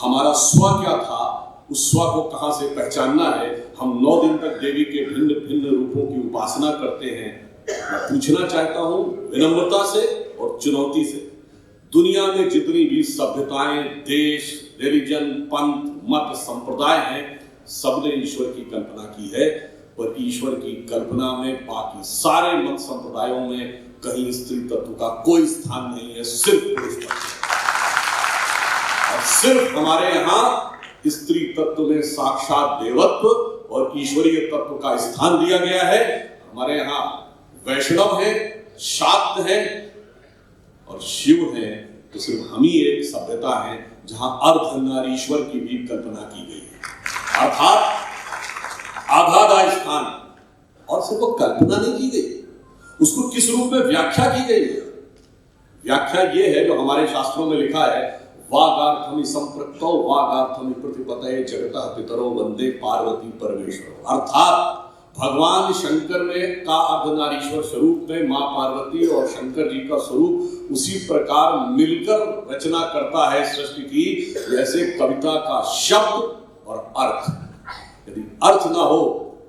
हमारा स्व क्या था, उस स्व को कहाँ से पहचानना है। हम 9 दिन तक देवी के भिन्न भिन्न रूपों की उपासना करते हैं। मैं पूछना चाहता हूँ विनम्रता से और चुनौती से, दुनिया में जितनी भी सभ्यताएं, देश, रिलीजन, पंथ, मत, संप्रदाय हैं, सबने ईश्वर की कल्पना की है, पर ईश्वर की कल्पना में बाकी सारे मत संप्रदायों में कहीं स्त्री तत्व का कोई स्थान नहीं है, सिर्फ पुरुष तत्व। और सिर्फ हमारे यहाँ स्त्री तत्व में साक्षात देवत्व और ईश्वरीय तत्व का स्थान दिया गया है। हमारे यहाँ वैष्णव है, शाक्त है और शिव है, तो सिर्फ हम ही एक सभ्यता है जहां अर्धनारीश्वर की भी कल्पना की गई है, अर्थात आधा स्थान। और सिर्फ कल्पना नहीं की गई, उसको किस रूप में व्याख्या की गई है। व्याख्या ये है जो हमारे शास्त्रों में लिखा है, वागार्थमि संप्रक्तौ वागार्थमि प्रतिपतये जगतः पितरो वंदे पार्वती परमेश्वर। अर्थात भगवान शंकर में का अर्धनारीश्वर स्वरूप में मां पार्वती और शंकर जी का स्वरूप उसी प्रकार मिलकर रचना करता है सृष्टि की, जैसे कविता का शब्द और अर्थ। यदि अर्थ ना हो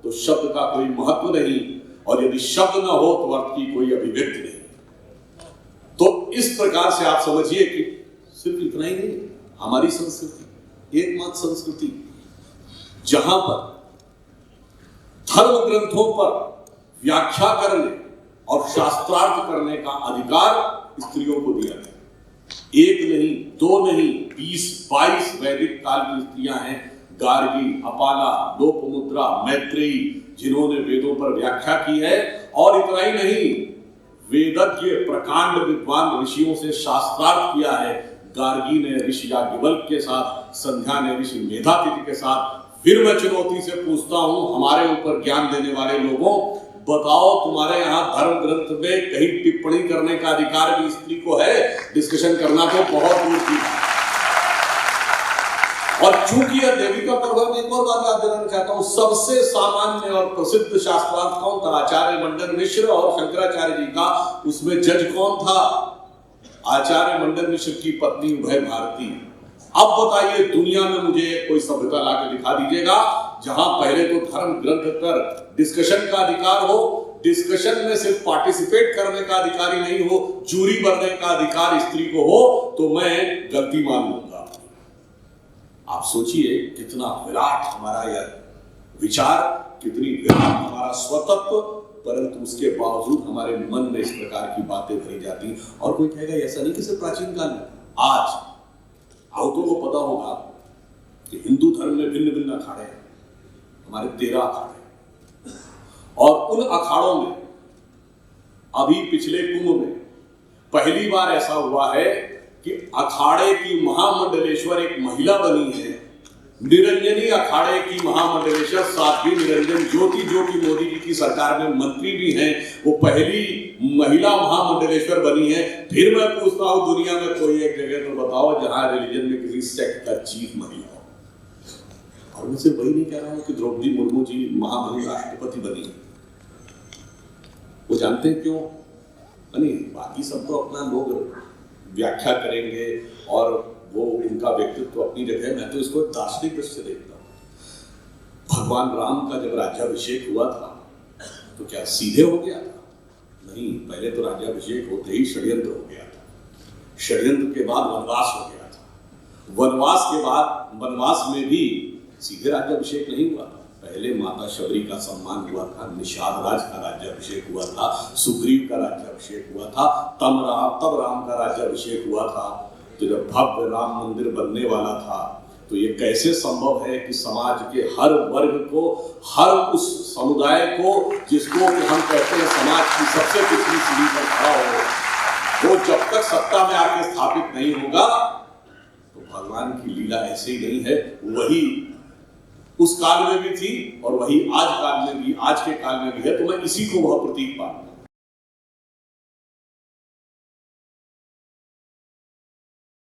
तो शब्द का कोई महत्व नहीं, और यदि शब्द ना हो तो अर्थ की कोई अभिव्यक्ति नहीं। तो इस प्रकार से आप समझिए कि सिर्फ इतना ही नहीं, हमारी संस्कृति एकमात्र संस्कृति जहां पर धर्म ग्रंथों पर व्याख्या करने और शास्त्रार्थ करने का अधिकार स्त्रियों को दिया गया। एक नहीं, दो नहीं, 20-22 वैदिक काल की स्त्रियां हैं, गार्गी, अपाला, लोपमुद्रा, मैत्रेयी, जिन्होंने वेदों पर व्याख्या की है। और इतना ही नहीं, वेदज्ञ प्रकांड विद्वान ऋषियों से शास्त्रार्थ किया है। गार्गी ने ऋषि याज्ञवल्क्य के साथ, संध्या ने ऋषि मेधातिथि के साथ। फिर मैं चुनौती से पूछता हूं हमारे ऊपर ज्ञान देने वाले लोगों, बताओ तुम्हारे यहाँ धर्म ग्रंथ में कहीं टिप्पणी करने का अधिकार भी स्त्री को है? डिस्कशन करना तो बहुत दूर की बात। और चूंकि यह देवी का पर्व, मैं एक और बात याद दिलाना चाहता हूं, सबसे सामान्य और प्रसिद्ध शास्त्रार्थ कौन था? आचार्य मंडन मिश्र और शंकराचार्य जी का। उसमें जज कौन था? आचार्य मंडन मिश्र की पत्नी उभय भारती। अब बताइए, दुनिया में मुझे कोई सभ्यता लाके दिखा दीजिएगा जहां पहले तो धर्म ग्रंथ पर डिस्कशन का अधिकार हो, डिस्कशन में सिर्फ पार्टिसिपेट करने का अधिकारी नहीं हो, जूरी बनने का अधिकार स्त्री को हो, तो मैं गलती मान लूंगा। आप सोचिए कितना विराट हमारा यह विचार, कितनी विराट हमारा स्वतत्व, परंतु उसके बावजूद हमारे मन में इस प्रकार की बातें भरी जाती। और कोई कहेगा ऐसा नहीं कि सिर्फ प्राचीन काल में, आज बहुतों को पता होगा कि हिंदू धर्म में भिन्न भिन्न अखाड़े हैं, हमारे 13 अखाड़े, और उन अखाड़ों में अभी पिछले कुंभ में पहली बार ऐसा हुआ है कि अखाड़े की महामंडलेश्वर एक महिला बनी है। निरंजनी अखाड़े की महामंडलेश्वर साध्वी निरंजन ज्योति, जो कि मोदी जी की सरकार में मंत्री भी हैं, वो पहली महिला महामंडलेश्वर बनी है। फिर मैं पूछता हूं, दुनिया में कोई एक जगह तो बताओ जहां रिलीजन में किसी सेक्ट का चीफ महिला हो। और मैं सिर्फ वही नहीं कह रहा हूं कि द्रौपदी मुर्मू जी महामहिम राष्ट्रपति बनी। वो जानते हैं क्यों बनी? बाकी सब तो अपना लोग व्याख्या करेंगे और वो उनका व्यक्तित्व अपनी जगह। मैं तो इसको दार्शनिक दृष्टि से देखता हूँ। भगवान राम का जब राज्याभिषेक हुआ था तो क्या सीधे हो गया था? नहीं, पहले तो राज्याभिषेक होते ही षड्यंत्र हो गया था। षड्यंत्र के बाद वनवास हो गया था। वनवास के बाद वनवास में भी सीधे राज्याभिषेक नहीं हुआ था। पहले माता शबरी का सम्मान हुआ था, निषाद राज का राज्याभिषेक हुआ था, सुग्रीव का राज्याभिषेक हुआ था, तब राम का राज्याभिषेक हुआ था। तो जब भव्य राम मंदिर बनने वाला था तो ये कैसे संभव है कि समाज के हर वर्ग को, हर उस समुदाय को जिसको हम कहते हैं समाज की सबसे पिछली सीढ़ी पर खड़ा हो, वो जब तक सत्ता में आके स्थापित नहीं होगा तो भगवान की लीला ऐसे ही नहीं है। वही उस काल में भी थी और वही आज काल में भी, आज के काल में भी है। तो मैं इसी को वह प्रतीक मानता हूं।